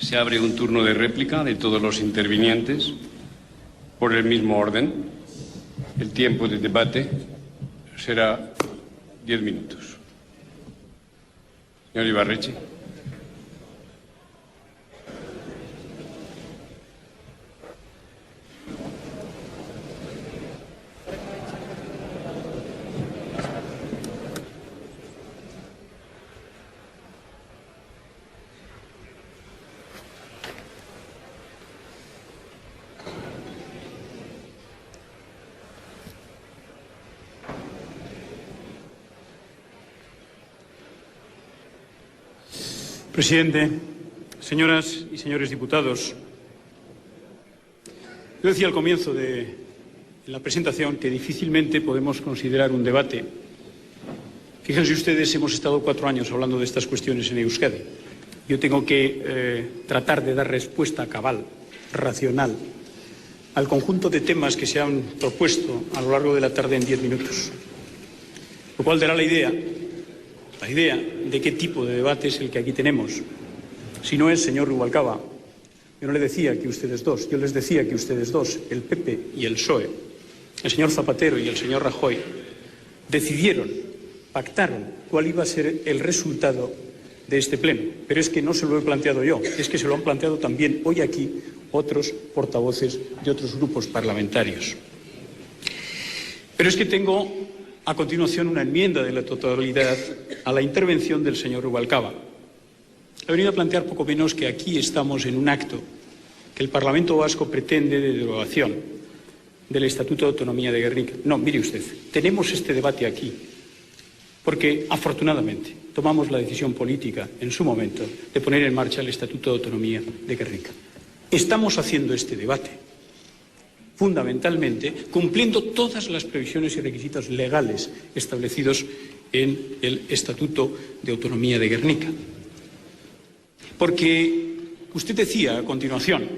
Se abre un turno de réplica de todos los intervinientes por el mismo orden. El tiempo de debate será 10 minutos. Señor Ibarretxe. Presidente, señoras y señores diputados, yo decía al comienzo de la presentación que difícilmente podemos considerar un debate. Fíjense ustedes, hemos estado 4 años hablando de estas cuestiones en Euskadi. Yo tengo que tratar de dar respuesta cabal, racional, al conjunto de temas que se han propuesto a lo largo de la tarde en 10 minutos. Lo cual dará la idea de qué tipo de debate es el que aquí tenemos. Si no es, señor Rubalcaba, yo no le decía que ustedes dos, yo les decía que ustedes dos, el PP y el PSOE, el señor Zapatero y el señor Rajoy, decidieron, pactaron cuál iba a ser el resultado de este pleno. Pero es que no se lo he planteado yo, es que se lo han planteado también hoy aquí otros portavoces de otros grupos parlamentarios. Pero es que tengo a continuación una enmienda de la totalidad a la intervención del señor Rubalcaba. He venido a plantear poco menos que aquí estamos en un acto que el Parlamento Vasco pretende de derogación del Estatuto de Autonomía de Gernika. No, mire usted, tenemos este debate aquí porque, afortunadamente, tomamos la decisión política en su momento de poner en marcha el Estatuto de Autonomía de Gernika. Estamos haciendo este debate fundamentalmente cumpliendo todas las previsiones y requisitos legales establecidos en el Estatuto de Autonomía de Gernika. Porque usted decía a continuación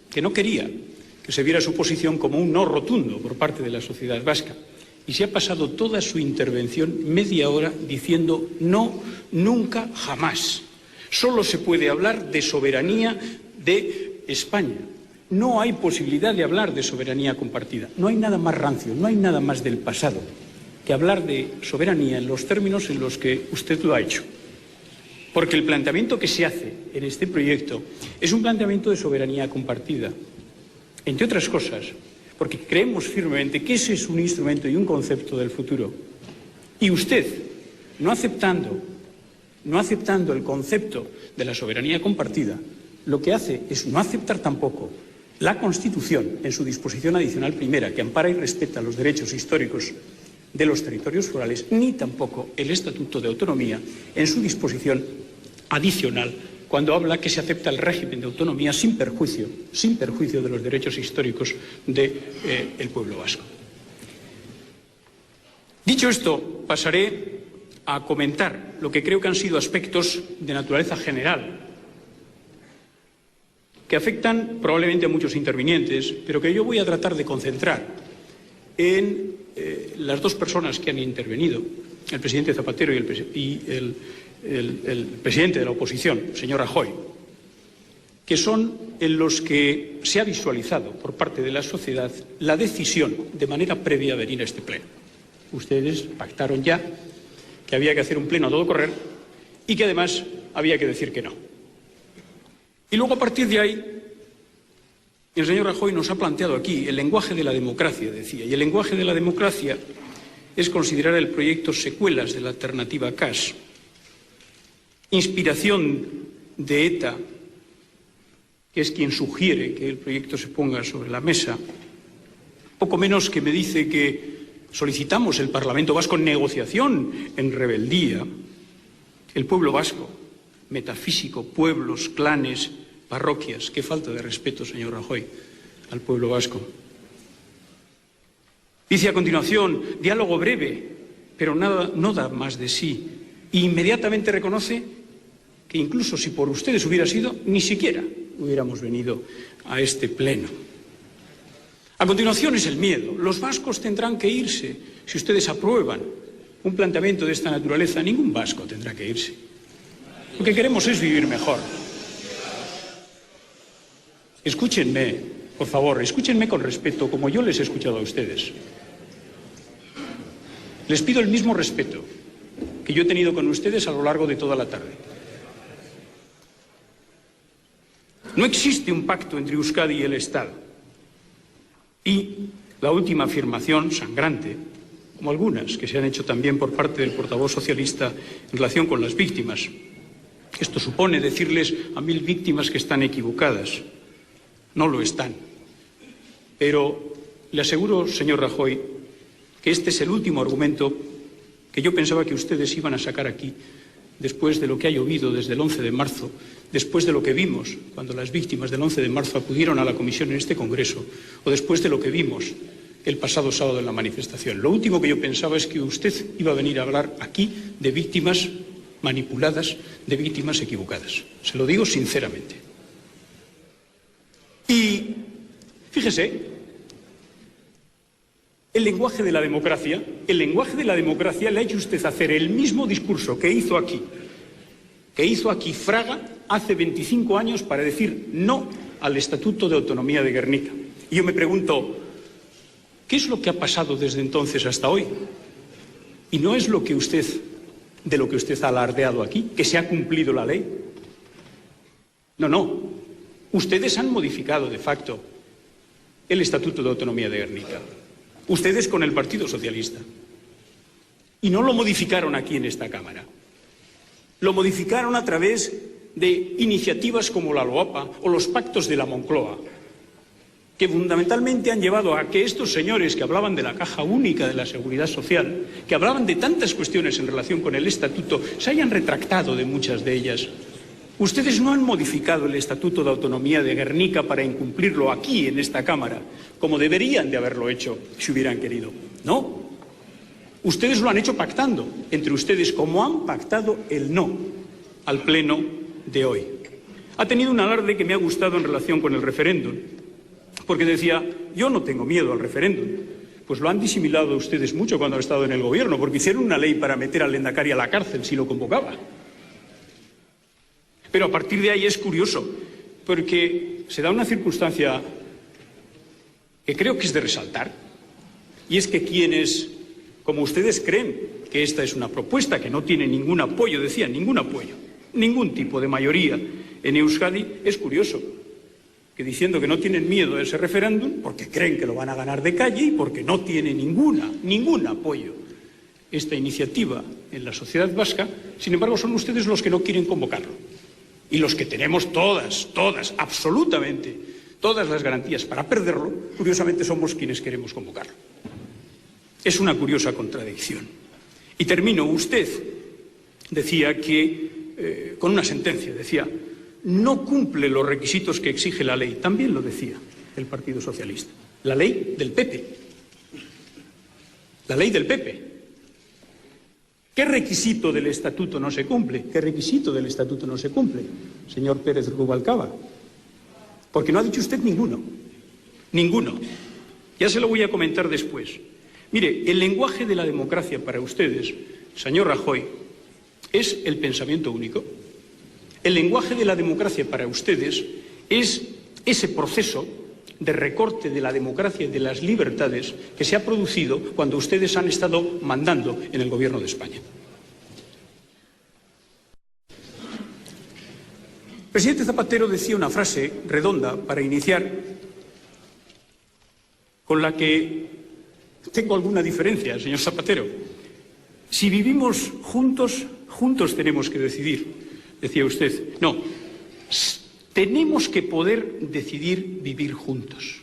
que no quería que se viera su posición como un no rotundo por parte de la sociedad vasca. Y se ha pasado toda su intervención media hora diciendo no, nunca, jamás. Solo se puede hablar de soberanía de España. No hay posibilidad de hablar de soberanía compartida. No hay nada más rancio, no hay nada más del pasado que hablar de soberanía en los términos en los que usted lo ha hecho. Porque el planteamiento que se hace en este proyecto es un planteamiento de soberanía compartida. Entre otras cosas, porque creemos firmemente que ese es un instrumento y un concepto del futuro. Y usted, no aceptando el concepto de la soberanía compartida, lo que hace es no aceptar tampoco la Constitución en su disposición adicional primera, que ampara y respeta los derechos históricos de los territorios forales, ni tampoco el Estatuto de Autonomía en su disposición adicional, cuando habla que se acepta el régimen de autonomía sin perjuicio de los derechos históricos del pueblo vasco. Dicho esto, pasaré a comentar lo que creo que han sido aspectos de naturaleza general, que afectan probablemente a muchos intervinientes, pero que yo voy a tratar de concentrar en las dos personas que han intervenido, el presidente Zapatero y el presidente de la oposición, el señor Rajoy, que son en los que se ha visualizado por parte de la sociedad la decisión de manera previa a venir a este pleno. Ustedes pactaron ya que había que hacer un pleno a todo correr y que además había que decir que no. Y luego, a partir de ahí, el señor Rajoy nos ha planteado aquí el lenguaje de la democracia, decía, y el lenguaje de la democracia es considerar el proyecto secuelas de la alternativa CAS, inspiración de ETA, que es quien sugiere que el proyecto se ponga sobre la mesa, poco menos que me dice que solicitamos el Parlamento Vasco negociación en rebeldía, el pueblo vasco, metafísico, pueblos, clanes, parroquias. Qué falta de respeto, señor Rajoy, al pueblo vasco. Dice a continuación, diálogo breve, pero nada, no da más de sí. E inmediatamente reconoce que incluso si por ustedes hubiera sido, ni siquiera hubiéramos venido a este pleno. A continuación es el miedo. Los vascos tendrán que irse. Si ustedes aprueban un planteamiento de esta naturaleza, ningún vasco tendrá que irse. Lo que queremos es vivir mejor. escúchenme, por favor, escúchenme con respeto, como yo les he escuchado a ustedes. Les pido el mismo respeto que yo he tenido con ustedes a lo largo de toda la tarde. No existe un pacto entre Euskadi y el Estado. Y la última afirmación sangrante, como algunas que se han hecho también por parte del portavoz socialista en relación con las víctimas. Esto supone decirles a 1000 víctimas que están equivocadas. No lo están. Pero le aseguro, señor Rajoy, que este es el último argumento que yo pensaba que ustedes iban a sacar aquí después de lo que ha llovido desde el 11 de marzo, después de lo que vimos cuando las víctimas del 11 de marzo acudieron a la comisión en este Congreso, o después de lo que vimos el pasado sábado en la manifestación. Lo último que yo pensaba es que usted iba a venir a hablar aquí de víctimas manipuladas, de víctimas equivocadas. Se lo digo sinceramente. Y fíjese, el lenguaje de la democracia le ha hecho usted hacer el mismo discurso que hizo aquí Fraga hace 25 años para decir no al Estatuto de Autonomía de Gernika. Y yo me pregunto, ¿qué es lo que ha pasado desde entonces hasta hoy? Y no es de lo que usted ha alardeado aquí, que se ha cumplido la ley. No. Ustedes han modificado de facto el Estatuto de Autonomía de Gernika. Ustedes con el Partido Socialista. Y no lo modificaron aquí en esta Cámara. Lo modificaron a través de iniciativas como la LOAPA o los pactos de la Moncloa, que fundamentalmente han llevado a que estos señores que hablaban de la Caja Única de la Seguridad Social, que hablaban de tantas cuestiones en relación con el Estatuto, se hayan retractado de muchas de ellas. Ustedes no han modificado el Estatuto de Autonomía de Gernika para incumplirlo aquí, en esta Cámara, como deberían de haberlo hecho si hubieran querido. No. Ustedes lo han hecho pactando entre ustedes, como han pactado el no al Pleno de hoy. Ha tenido un alarde que me ha gustado en relación con el referéndum, porque decía, yo no tengo miedo al referéndum. Pues lo han disimulado ustedes mucho cuando han estado en el gobierno, porque hicieron una ley para meter al Lehendakari a la cárcel si lo convocaba. Pero a partir de ahí es curioso, porque se da una circunstancia que creo que es de resaltar, y es que quienes, como ustedes creen que esta es una propuesta que no tiene ningún apoyo, decían, ningún apoyo, ningún tipo de mayoría en Euskadi, es curioso que diciendo que no tienen miedo a ese referéndum, porque creen que lo van a ganar de calle y porque no tiene ningún apoyo esta iniciativa en la sociedad vasca, sin embargo son ustedes los que no quieren convocarlo. Y los que tenemos todas, absolutamente, todas las garantías para perderlo, curiosamente somos quienes queremos convocarlo. Es una curiosa contradicción. Y termino, usted decía que, con una sentencia, decía, no cumple los requisitos que exige la ley. También lo decía el Partido Socialista. La ley del PP. La ley del PP. ¿Qué requisito del Estatuto no se cumple? ¿Qué requisito del Estatuto no se cumple, señor Pérez Rubalcaba? Porque no ha dicho usted ninguno. Ninguno. Ya se lo voy a comentar después. Mire, el lenguaje de la democracia para ustedes, señor Rajoy, es el pensamiento único. El lenguaje de la democracia para ustedes es ese proceso de recorte de la democracia y de las libertades que se ha producido cuando ustedes han estado mandando en el Gobierno de España. El presidente Zapatero decía una frase redonda para iniciar, con la que tengo alguna diferencia, señor Zapatero. Si vivimos juntos, juntos tenemos que decidir, decía usted. No. Tenemos que poder decidir vivir juntos.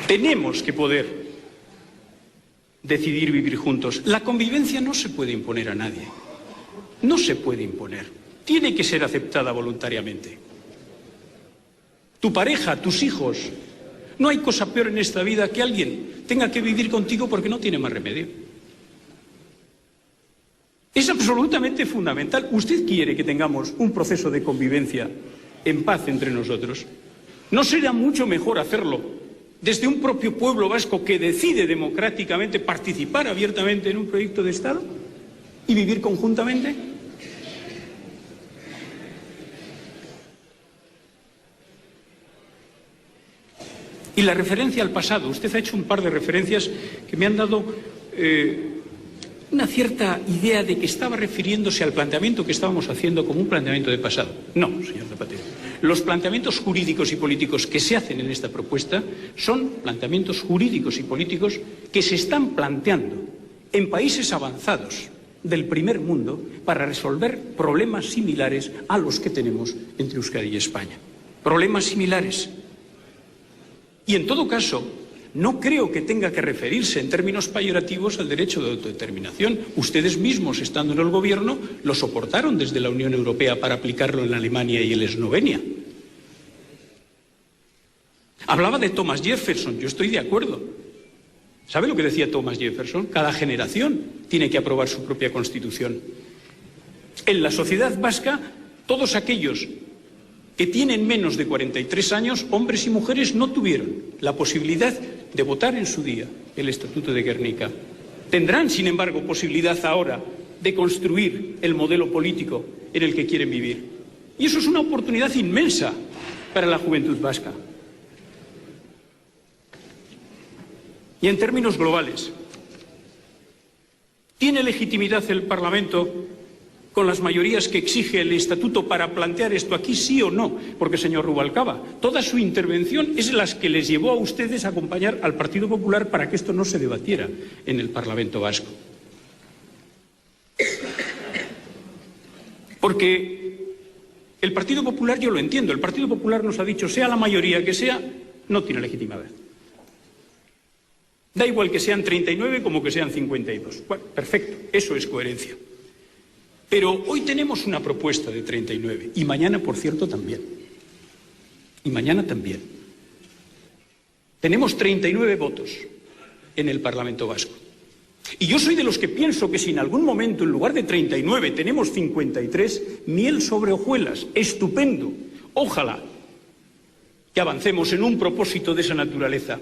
Tenemos que poder decidir vivir juntos. La convivencia no se puede imponer a nadie. No se puede imponer. Tiene que ser aceptada voluntariamente. Tu pareja, tus hijos. No hay cosa peor en esta vida que alguien tenga que vivir contigo porque no tiene más remedio. Es absolutamente fundamental. ¿Usted quiere que tengamos un proceso de convivencia en paz entre nosotros? ¿No será mucho mejor hacerlo desde un propio pueblo vasco que decide democráticamente participar abiertamente en un proyecto de Estado y vivir conjuntamente? Y la referencia al pasado. Usted ha hecho un par de referencias que me han dado una cierta idea de que estaba refiriéndose al planteamiento que estábamos haciendo como un planteamiento de pasado. No, señor Zapatero. Los planteamientos jurídicos y políticos que se hacen en esta propuesta son planteamientos jurídicos y políticos que se están planteando en países avanzados del primer mundo para resolver problemas similares a los que tenemos entre Euskadi y España. Problemas similares. Y en todo caso, no creo que tenga que referirse en términos peyorativos al derecho de autodeterminación. Ustedes mismos, estando en el gobierno, lo soportaron desde la Unión Europea para aplicarlo en Alemania y en Eslovenia. Hablaba de Thomas Jefferson, yo estoy de acuerdo. ¿Sabe lo que decía Thomas Jefferson? Cada generación tiene que aprobar su propia constitución. En la sociedad vasca, todos aquellos que tienen menos de 43 años, hombres y mujeres, no tuvieron la posibilidad de votar en su día el Estatuto de Gernika. Tendrán, sin embargo, posibilidad ahora de construir el modelo político en el que quieren vivir. Y eso es una oportunidad inmensa para la juventud vasca. Y en términos globales, ¿tiene legitimidad el Parlamento con las mayorías que exige el Estatuto para plantear esto aquí, sí o no? Porque, señor Rubalcaba, toda su intervención es la que les llevó a ustedes a acompañar al Partido Popular para que esto no se debatiera en el Parlamento vasco. Porque el Partido Popular, yo lo entiendo, el Partido Popular nos ha dicho, sea la mayoría que sea, no tiene legitimidad. Da igual que sean 39 como que sean 52. Bueno, perfecto, eso es coherencia. Pero hoy tenemos una propuesta de 39 y mañana, por cierto, también. Y mañana también. Tenemos 39 votos en el Parlamento vasco. Y yo soy de los que pienso que si en algún momento, en lugar de 39, tenemos 53, miel sobre hojuelas, estupendo. Ojalá que avancemos en un propósito de esa naturaleza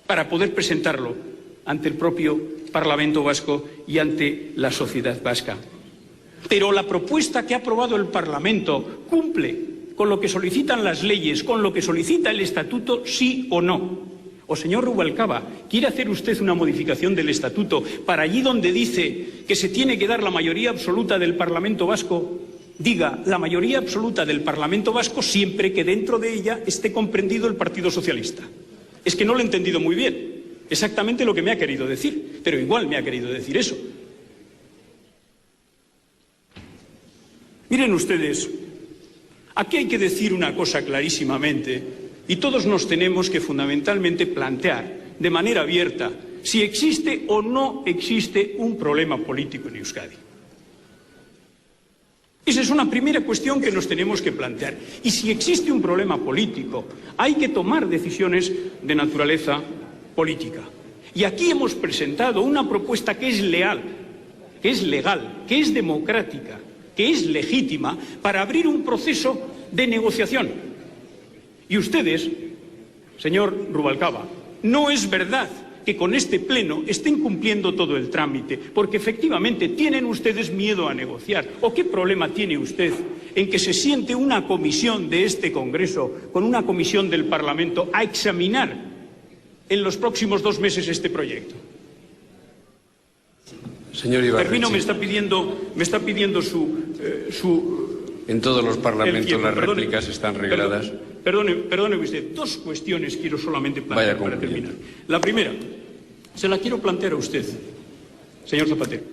para poder presentarlo ante el propio Parlamento vasco y ante la sociedad vasca. Pero la propuesta que ha aprobado el Parlamento cumple con lo que solicitan las leyes, con lo que solicita el Estatuto, sí o no. O, señor Rubalcaba, ¿quiere hacer usted una modificación del Estatuto para allí donde dice que se tiene que dar la mayoría absoluta del Parlamento vasco? Diga la mayoría absoluta del Parlamento vasco siempre que dentro de ella esté comprendido el Partido Socialista. Es que no lo he entendido muy bien, exactamente lo que me ha querido decir, pero igual me ha querido decir eso. Miren ustedes, aquí hay que decir una cosa clarísimamente, y todos nos tenemos que fundamentalmente plantear de manera abierta si existe o no existe un problema político en Euskadi. Esa es una primera cuestión que nos tenemos que plantear. Y si existe un problema político, hay que tomar decisiones de naturaleza política. Y aquí hemos presentado una propuesta que es leal, que es legal, que es democrática, que es legítima para abrir un proceso de negociación. Y ustedes, señor Rubalcaba, no es verdad que con este pleno estén cumpliendo todo el trámite, porque efectivamente tienen ustedes miedo a negociar. ¿O qué problema tiene usted en que se siente una comisión de este Congreso con una comisión del Parlamento a examinar en los próximos 2 meses este proyecto? Señor Ibarretxe. Termino, me está pidiendo su en todos los parlamentos las réplicas están regladas. Perdone usted, 2 cuestiones quiero solamente plantear para terminar. La primera, se la quiero plantear a usted, señor Zapatero.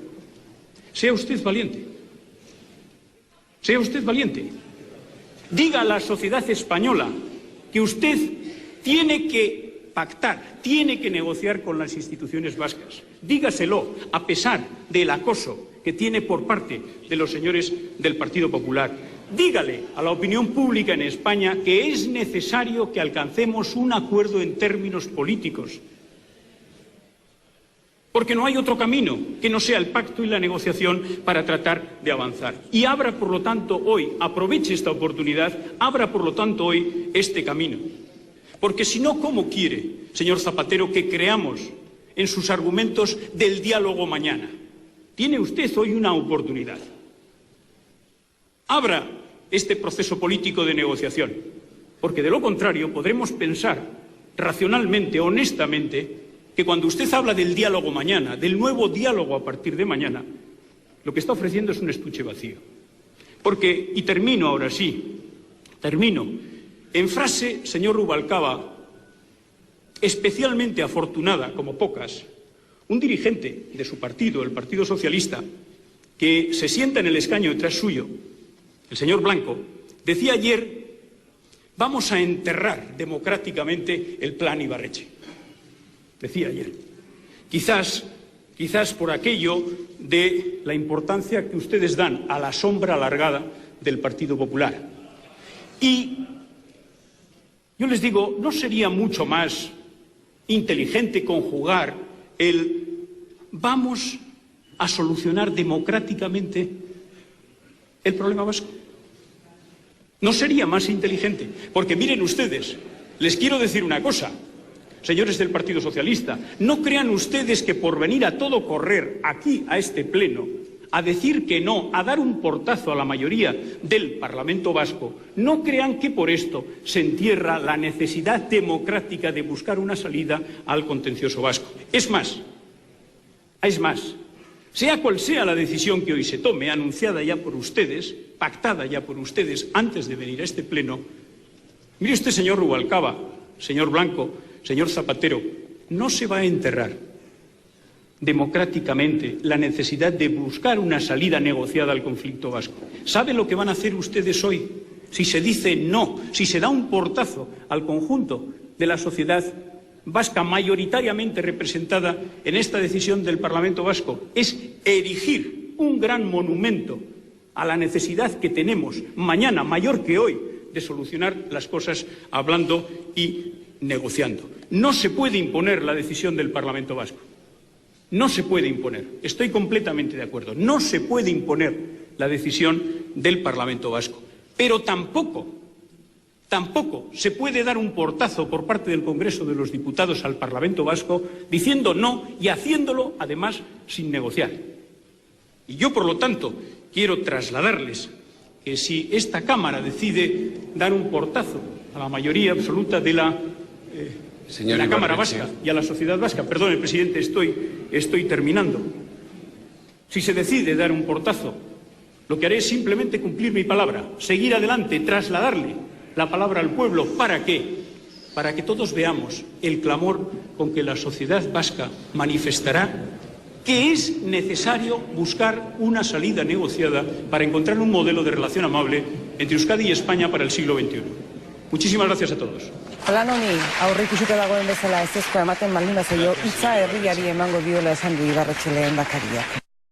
Sea usted valiente. Sea usted valiente. Diga a la sociedad española que usted tiene que pactar, tiene que negociar con las instituciones vascas. Dígaselo, a pesar del acoso que tiene por parte de los señores del Partido Popular. Dígale a la opinión pública en España que es necesario que alcancemos un acuerdo en términos políticos, porque no hay otro camino que no sea el pacto y la negociación para tratar de avanzar. Y abra, por lo tanto, hoy, aproveche esta oportunidad, abra, por lo tanto, hoy este camino. Porque si no, ¿cómo quiere, señor Zapatero, que creamos en sus argumentos del diálogo mañana? Tiene usted hoy una oportunidad. Abra este proceso político de negociación, porque de lo contrario podremos pensar racionalmente, honestamente, que cuando usted habla del diálogo mañana, del nuevo diálogo a partir de mañana, lo que está ofreciendo es un estuche vacío. Porque, y termino ahora sí, en frase, señor Rubalcaba, especialmente afortunada, como pocas, un dirigente de su partido, el Partido Socialista, que se sienta en el escaño detrás suyo, el señor Blanco, decía ayer: vamos a enterrar democráticamente el plan Ibarretxe. Decía ayer. Quizás por aquello de la importancia que ustedes dan a la sombra alargada del Partido Popular. Y yo les digo, ¿no sería mucho más inteligente conjugar el vamos a solucionar democráticamente el problema vasco? ¿No sería más inteligente? Porque miren ustedes, les quiero decir una cosa, señores del Partido Socialista, no crean ustedes que por venir a todo correr aquí a este pleno a decir que no, a dar un portazo a la mayoría del Parlamento vasco, no crean que por esto se entierra la necesidad democrática de buscar una salida al contencioso vasco. Es más, sea cual sea la decisión que hoy se tome, anunciada ya por ustedes, pactada ya por ustedes antes de venir a este pleno, mire usted, señor Rubalcaba, señor Blanco, señor Zapatero, no se va a enterrar democráticamente la necesidad de buscar una salida negociada al conflicto vasco. ¿Sabe lo que van a hacer ustedes hoy? Si se dice no, si se da un portazo al conjunto de la sociedad vasca mayoritariamente representada en esta decisión del Parlamento vasco, es erigir un gran monumento a la necesidad que tenemos mañana, mayor que hoy, de solucionar las cosas hablando y negociando. No se puede imponer la decisión del Parlamento vasco. No se puede imponer. Estoy completamente de acuerdo. No se puede imponer la decisión del Parlamento vasco. Pero tampoco se puede dar un portazo por parte del Congreso de los Diputados al Parlamento vasco diciendo no y haciéndolo, además, sin negociar. Y yo, por lo tanto, quiero trasladarles que si esta Cámara decide dar un portazo a la mayoría absoluta de la Cámara vasca y a la sociedad vasca, perdone, presidente, estoy terminando. Si se decide dar un portazo, lo que haré es simplemente cumplir mi palabra, seguir adelante, trasladarle la palabra al pueblo. ¿Para qué? Para que todos veamos el clamor con que la sociedad vasca manifestará que es necesario buscar una salida negociada para encontrar un modelo de relación amable entre Euskadi y España para el siglo XXI. Muchísimas gracias a todos. Plan honi aurreikusita dagoen bezala ezezkoa ematen baldin bazaio hitza herriari emango diola esan du Ibarretxe lehendakariak.